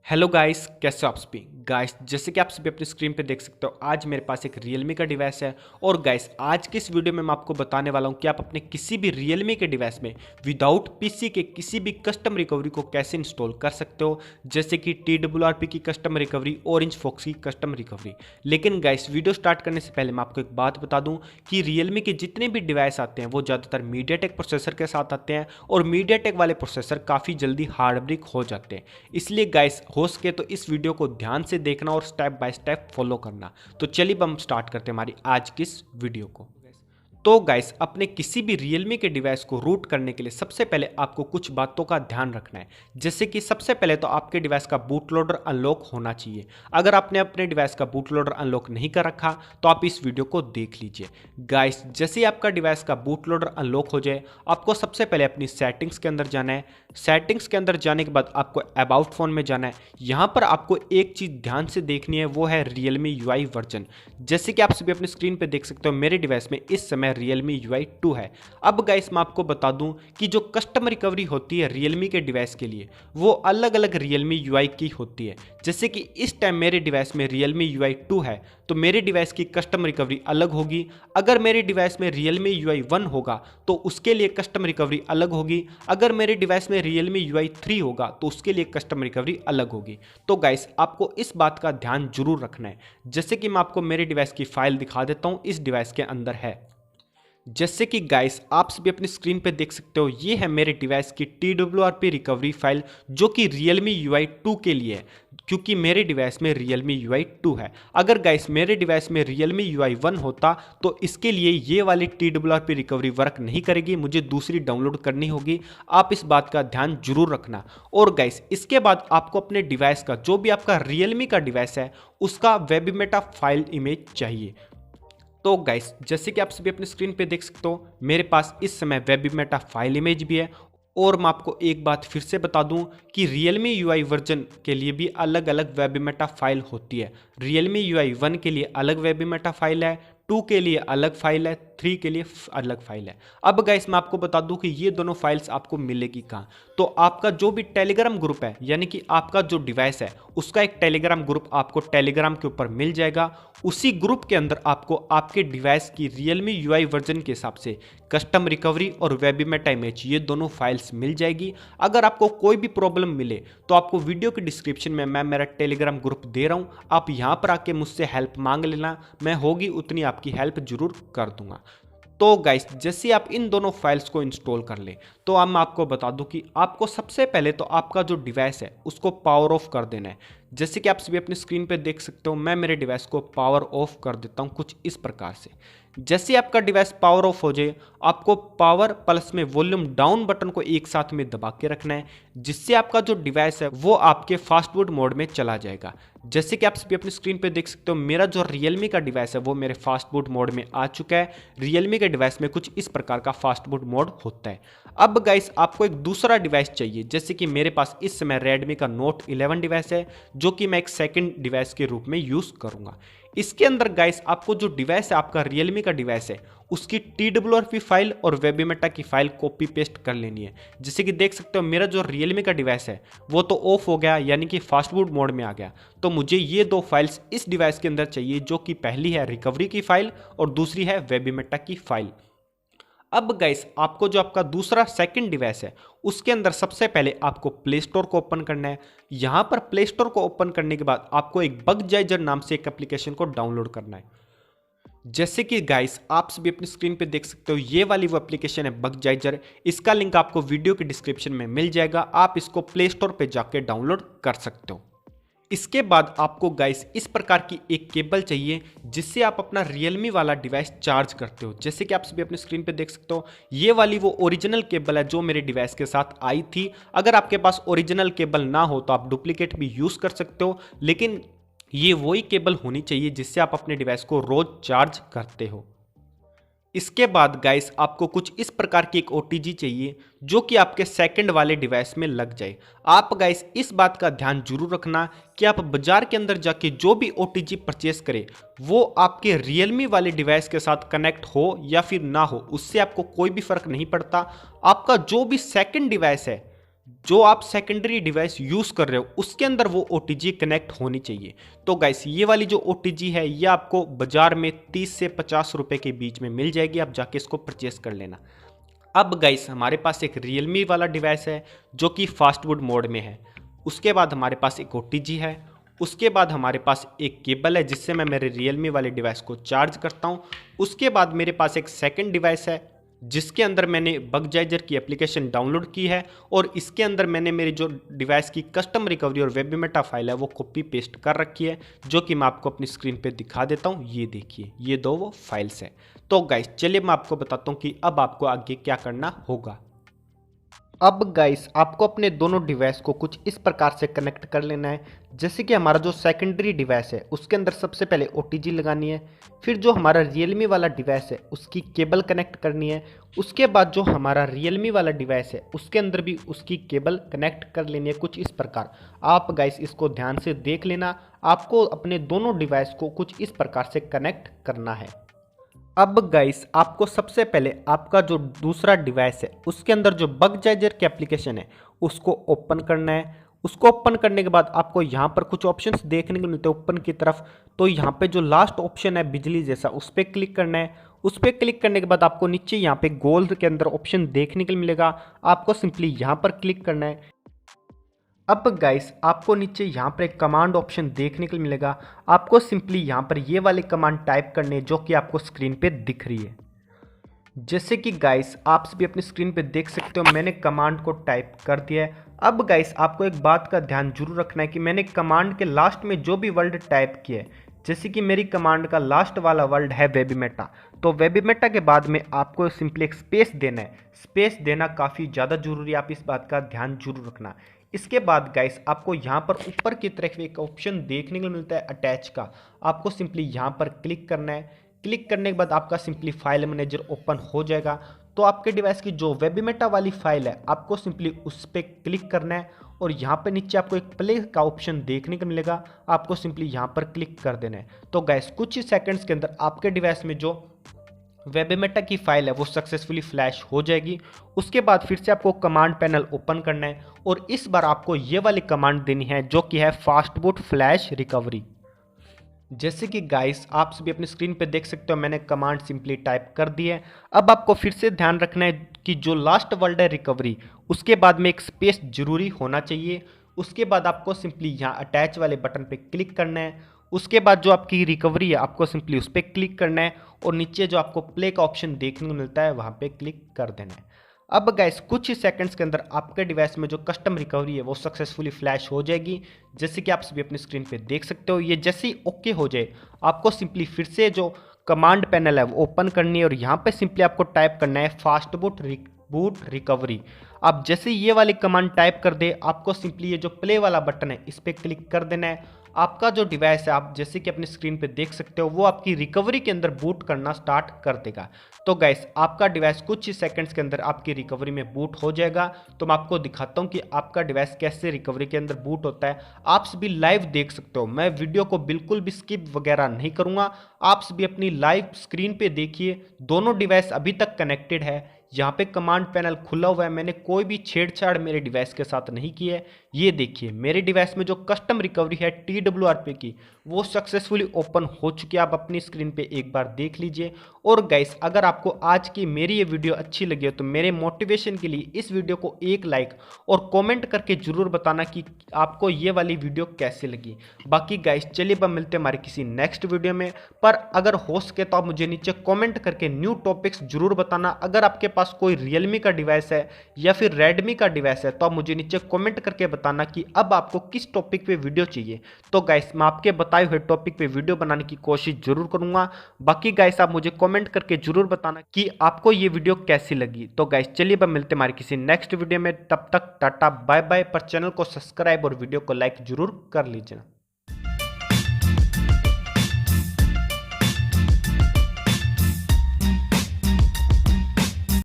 Hello guys, कैसे हो आप सभी। गाइस जैसे कि आप सभी अपनी स्क्रीन पे देख सकते हो, आज मेरे पास एक Realme का डिवाइस है। और गाइस आज की इस वीडियो में मैं आपको बताने वाला हूं कि आप अपने किसी भी Realme के डिवाइस में विदाउट पीसी के किसी भी कस्टम रिकवरी को कैसे इंस्टॉल कर सकते हो, जैसे कि TWRP की कस्टम रिकवरी, ऑरेंज फॉक्स की कस्टम रिकवरी। लेकिन गाइस वीडियो स्टार्ट करने से पहले मैं आपको एक बात बता दूं कि Realme के जितने भी डिवाइस आते हैं वो ज़्यादातर MediaTek प्रोसेसर के साथ आते हैं, और MediaTek वाले प्रोसेसर काफ़ी जल्दी हार्ड ब्रेक हो जाते हैं। इसलिए गाइस हो सके तो इस वीडियो को ध्यान से देखना और स्टेप बाय स्टेप फॉलो करना। तो चलिए हम स्टार्ट करते हैं हमारी आज की इस वीडियो को। तो गाइस अपने किसी भी Realme के डिवाइस को रूट करने के लिए सबसे पहले आपको कुछ बातों का ध्यान रखना है। जैसे कि सबसे पहले तो आपके डिवाइस का बूट लोडर अनलॉक होना चाहिए। अगर आपने अपने डिवाइस का बूट लोडर अनलॉक नहीं कर रखा तो आप इस वीडियो को देख लीजिए। गाइस जैसे ही आपका डिवाइस का बूट लोडर अनलॉक हो जाए, आपको सबसे पहले अपनी सेटिंग्स के अंदर जाना है। सेटिंग्स के अंदर जाने के बाद आपको अबाउट फोन में जाना है। यहाँ पर आपको एक चीज़ ध्यान से देखनी है, वो है Realme UI वर्जन। जैसे कि आप सभी अपनी स्क्रीन पे देख सकते हो, मेरे डिवाइस में इस समय Realme UI 2 है। अब गाइस मैं आपको बता दूं कि जो कस्टम रिकवरी होती है Realme के डिवाइस के लिए, वो अलग अलग Realme UI की होती है। जैसे कि इस टाइम मेरे डिवाइस में Realme UI 2 है, तो मेरे डिवाइस की कस्टम रिकवरी अलग होगी। अगर मेरे डिवाइस में Realme UI 1 होगा तो उसके लिए कस्टम रिकवरी अलग होगी। अगर मेरे डिवाइस में Realme UI 3 होगा तो उसके लिए कस्टम रिकवरी अलग होगी। तो गाइस आपको इस बात का ध्यान जरूर रखना है। जैसे कि मैं आपको मेरे डिवाइस की फाइल दिखा देता हूं, इस डिवाइस के अंदर है। जैसे कि गाइस आप सभी अपनी स्क्रीन पे देख सकते हो, ये है मेरे डिवाइस की TWRP रिकवरी फाइल, जो कि Realme UI 2 के लिए है, क्योंकि मेरे डिवाइस में Realme UI 2 है। अगर गाइस मेरे डिवाइस में Realme UI 1 होता तो इसके लिए ये वाली TWRP रिकवरी वर्क नहीं करेगी, मुझे दूसरी डाउनलोड करनी होगी। आप इस बात का ध्यान जरूर रखना। और गाइस इसके बाद आपको अपने डिवाइस का, जो भी आपका Realme का डिवाइस है, उसका वेबीमेटा फाइल इमेज चाहिए। तो गाइस जैसे कि आप सभी अपनी स्क्रीन पे देख सकते हो, मेरे पास इस समय वेबीमेटा फाइल इमेज भी है। और मैं आपको एक बात फिर से बता दूं कि Realme UI वर्जन के लिए भी अलग अलग वेबीमेटा फाइल होती है। Realme UI 1 के लिए अलग वेबीमेटा फाइल है, 2 के लिए अलग फाइल है, 3 के लिए अलग फाइल है। अब गाइस मैं आपको बता दूं कि ये दोनों फाइल्स आपको मिलेगी कहाँ। तो आपका जो भी टेलीग्राम ग्रुप है, यानी कि आपका जो डिवाइस है उसका एक टेलीग्राम ग्रुप आपको टेलीग्राम के ऊपर मिल जाएगा। उसी ग्रुप के अंदर आपको आपके डिवाइस की Realme UI वर्जन के हिसाब से कस्टम रिकवरी और वेबीमेटा इमेज, ये दोनों फाइल्स मिल जाएगी। अगर आपको कोई भी प्रॉब्लम मिले तो आपको वीडियो के डिस्क्रिप्शन में मैं मेरा टेलीग्राम ग्रुप दे रहा हूँ, आप यहाँ पर आके मुझसे हेल्प मांग लेना, मैं होगी उतनी आपकी हेल्प जरूर कर दूंगा। तो गाइस जैसे आप इन दोनों फाइल्स को इंस्टॉल कर ले, तो अब मैं आपको बता दूं कि आपको सबसे पहले तो आपका जो डिवाइस है उसको पावर ऑफ कर देना है। जैसे कि आप सभी अपनी स्क्रीन पे देख सकते हो, मैं मेरे डिवाइस को पावर ऑफ कर देता हूं कुछ इस प्रकार से। जैसे आपका डिवाइस पावर ऑफ हो जाए, आपको पावर प्लस में वॉल्यूम डाउन बटन को एक साथ में दबा के रखना है, जिससे आपका जो डिवाइस है वो आपके फास्ट बूट मोड में चला जाएगा। जैसे कि आप सभी अपनी स्क्रीन पे देख सकते हो, मेरा जो Realme का डिवाइस है वो मेरे फास्ट बूट मोड में आ चुका है। Realme के डिवाइस में कुछ इस प्रकार का फास्ट बूट मोड होता है। अब गाइस आपको एक दूसरा डिवाइस चाहिए। जैसे कि मेरे पास इस समय Redmi का Note 11 डिवाइस है, जो कि मैं एक सेकंड डिवाइस के रूप में यूज करूंगा। इसके अंदर गाइस आपको जो डिवाइस है, आपका Realme का डिवाइस है, उसकी TWRP फाइल और वेबीमेटा की फाइल कॉपी पेस्ट कर लेनी है। जैसे कि देख सकते हो, मेरा जो Realme का डिवाइस है वो तो ऑफ हो गया, यानी कि फास्ट बूट मोड में आ गया। तो मुझे ये दो फाइल्स इस डिवाइस के अंदर चाहिए, जो कि पहली है रिकवरी की फाइल और दूसरी है वेबीमेटा की फाइल। अब गाइस आपको जो आपका दूसरा सेकंड डिवाइस है, उसके अंदर सबसे पहले आपको प्ले स्टोर को ओपन करना है। यहां पर प्ले स्टोर को ओपन करने के बाद आपको एक बगजाइजर नाम से एक एप्लीकेशन को डाउनलोड करना है। जैसे कि गाइस आप सभी अपनी स्क्रीन पे देख सकते हो, ये वाली वो एप्लीकेशन है बगजाइजर। इसका लिंक आपको वीडियो के डिस्क्रिप्शन में मिल जाएगा, आप इसको प्ले स्टोर पे जाके डाउनलोड कर सकते हो। इसके बाद आपको गाइस इस प्रकार की एक केबल चाहिए, जिससे आप अपना Realme वाला डिवाइस चार्ज करते हो। जैसे कि आप सभी अपनी स्क्रीन पे देख सकते हो, ये वाली वो ओरिजिनल केबल है जो मेरे डिवाइस के साथ आई थी। अगर आपके पास ओरिजिनल केबल ना हो तो आप डुप्लीकेट भी यूज कर सकते हो, लेकिन ये वही केबल होनी चाहिए जिससे आप अपने डिवाइस को रोज चार्ज करते हो। इसके बाद गाइस आपको कुछ इस प्रकार की एक OTG चाहिए, जो कि आपके सेकंड वाले डिवाइस में लग जाए। आप गाइस इस बात का ध्यान जरूर रखना कि आप बाजार के अंदर जाके जो भी OTG परचेस करें, वो आपके Realme वाले डिवाइस के साथ कनेक्ट हो या फिर ना हो, उससे आपको कोई भी फर्क नहीं पड़ता। आपका जो भी सेकंड डिवाइस है जो आप सेकेंडरी डिवाइस यूज़ कर रहे हो उसके अंदर वो OTG कनेक्ट होनी चाहिए। तो गाइस ये वाली जो OTG है ये आपको बाजार में 30 से 50 रुपए के बीच में मिल जाएगी, आप जाके इसको परचेस कर लेना। अब गाइस हमारे पास एक Realme वाला डिवाइस है जो कि फास्टवुड मोड में है। उसके बाद हमारे पास एक OTG है। उसके बाद हमारे पास एक केबल है जिससे मैं मेरे Realme वाले डिवाइस को चार्ज करता हूँ। उसके बाद मेरे पास एक सेकंड डिवाइस है जिसके अंदर मैंने बगजाइजर की एप्लीकेशन डाउनलोड की है और इसके अंदर मैंने मेरी जो डिवाइस की कस्टम रिकवरी और वेबीमेटा फाइल है वो कॉपी पेस्ट कर रखी है, जो कि मैं आपको अपनी स्क्रीन पे दिखा देता हूँ। ये देखिए, ये दो वो फाइल्स हैं। तो गाइस चलिए मैं आपको बताता हूँ कि अब आपको आगे क्या करना होगा। अब गाइस आपको अपने दोनों डिवाइस को कुछ इस प्रकार से कनेक्ट कर लेना है। जैसे कि हमारा जो सेकेंडरी डिवाइस है उसके अंदर सबसे पहले OTG लगानी है, फिर जो हमारा Realme वाला डिवाइस है उसकी केबल कनेक्ट करनी है। उसके बाद जो हमारा Realme वाला डिवाइस है उसके अंदर भी उसकी केबल कनेक्ट कर लेनी है कुछ इस प्रकार। आप गाइस इसको ध्यान से देख लेना, आपको अपने दोनों डिवाइस को कुछ इस प्रकार से कनेक्ट करना है। अब गाइस आपको सबसे पहले आपका जो दूसरा डिवाइस है उसके अंदर जो बगजाइजर की एप्लीकेशन है उसको ओपन करना है। उसको ओपन करने के बाद आपको यहाँ पर कुछ ऑप्शंस देखने को मिलते हैं ऊपर की तरफ। तो यहाँ पे जो लास्ट ऑप्शन है बिजली जैसा उस पर क्लिक करना है। उस पर क्लिक करने के बाद आपको नीचे यहाँ पे गोल्ड के अंदर ऑप्शन देखने को मिलेगा, आपको सिंपली यहाँ पर क्लिक करना है। अब गाइस आपको नीचे यहाँ पर एक कमांड ऑप्शन देखने को मिलेगा, आपको सिंपली यहाँ पर ये वाले कमांड टाइप करने जो कि आपको स्क्रीन पे दिख रही है। जैसे कि गाइस आप भी अपनी स्क्रीन पे देख सकते हो मैंने कमांड को टाइप कर दिया है। अब गाइस आपको एक बात का ध्यान जरूर रखना है कि मैंने कमांड के लास्ट में जो भी वर्ड टाइप किया है, जैसे कि मेरी कमांड का लास्ट वाला वर्ड है वेबीमेटा, तो वेबीमेटा के बाद में आपको सिंपली एक स्पेस देना है। स्पेस देना काफ़ी ज़्यादा जरूरी है, आप इस बात का ध्यान जरूर रखना। इसके बाद गाइस आपको यहाँ पर ऊपर की तरफ एक ऑप्शन देखने को मिलता है अटैच का, आपको सिंपली यहाँ पर क्लिक करना है। क्लिक करने के बाद आपका सिंपली फाइल मैनेजर ओपन हो जाएगा। तो आपके डिवाइस की जो वेबीमेटा वाली फाइल है आपको सिंपली उस पर क्लिक करना है और यहाँ पे नीचे आपको एक प्ले का ऑप्शन देखने को मिलेगा, आपको सिंपली यहाँ पर क्लिक कर देना है। तो गाइस कुछ ही सेकंड्स के अंदर आपके डिवाइस में जो वेबीमेटा की फाइल है वो सक्सेसफुली फ्लैश हो जाएगी। उसके बाद फिर से आपको कमांड पैनल ओपन करना है और इस बार आपको ये वाली कमांड देनी है जो कि है फास्टबूट फ्लैश रिकवरी। जैसे कि गाइस आप सभी अपनी स्क्रीन पे देख सकते हो मैंने कमांड सिंपली टाइप कर दी है। अब आपको फिर से ध्यान रखना है कि जो लास्ट वर्ड है रिकवरी उसके बाद में एक स्पेस जरूरी होना चाहिए। उसके बाद आपको सिंपली यहाँ अटैच वाले बटन पे क्लिक करना है। उसके बाद जो आपकी रिकवरी है आपको सिंपली उस पर क्लिक करना है और नीचे जो आपको प्ले का ऑप्शन देखने को मिलता है वहाँ पे क्लिक कर देना है। अब गाइस कुछ ही सेकंड्स के अंदर आपके डिवाइस में जो कस्टम रिकवरी है वो सक्सेसफुली फ्लैश हो जाएगी। जैसे कि आप सभी अपनी स्क्रीन पे देख सकते हो। ये जैसे ही ओके हो जाए आपको सिंपली फिर से जो कमांड पैनल है वो ओपन करनी है और यहाँ पे सिंपली आपको टाइप करना है फास्टबूट बूट रिकवरी। आप जैसे ये वाली कमांड टाइप कर दे आपको सिंपली ये जो प्ले वाला बटन है इस पर क्लिक कर देना है। आपका जो डिवाइस है आप जैसे कि अपनी स्क्रीन पे देख सकते हो वो आपकी रिकवरी के अंदर बूट करना स्टार्ट कर देगा। तो गाइस आपका डिवाइस कुछ ही सेकंड्स के अंदर आपकी रिकवरी में बूट हो जाएगा। तो मैं आपको दिखाता हूँ कि आपका डिवाइस कैसे रिकवरी के अंदर बूट होता है। आप सभी लाइव देख सकते हो, मैं वीडियो को बिल्कुल भी स्किप वगैरह नहीं करूँगा। आप सभी अपनी लाइव स्क्रीन पे देखिए, दोनों डिवाइस अभी तक कनेक्टेड है। यहाँ पे कमांड पैनल खुला हुआ है, मैंने कोई भी छेड़छाड़ मेरे डिवाइस के साथ नहीं की है। ये देखिए मेरे डिवाइस में जो कस्टम रिकवरी है TWRP की वो सक्सेसफुली ओपन हो चुकी है। आप अपनी स्क्रीन पे एक बार देख लीजिए। और गाइस अगर आपको आज की मेरी ये वीडियो अच्छी लगी हो तो मेरे मोटिवेशन के लिए इस वीडियो को एक लाइक और कमेंट करके जरूर बताना कि आपको ये वाली वीडियो कैसी लगी। बाकी गाइस चलिए अब मिलते हैं हमारे किसी नेक्स्ट वीडियो में, पर अगर हो सके तो आप मुझे नीचे कमेंट करके न्यू टॉपिक्स जरूर बताना। अगर आपके पास कोई Realme का डिवाइस है या फिर Redmi का डिवाइस है तो आप मुझे नीचे कमेंट करके बताना कि अब आपको किस टॉपिक पे वीडियो चाहिए। तो गाइस मैं आपके बताए हुए टॉपिक पे वीडियो बनाने की कोशिश जरूर करूंगा। बाकी गाइस आप मुझे कमेंट करके जरूर बताना कि आपको ये वीडियो कैसी लगी। तो गाइस चलिए अब मिलते हैं हमारे किसी नेक्स्ट वीडियो में, तब तक टाटा बाय बाय। पर चैनल को सब्सक्राइब और वीडियो को लाइक जरूर कर लीजिए।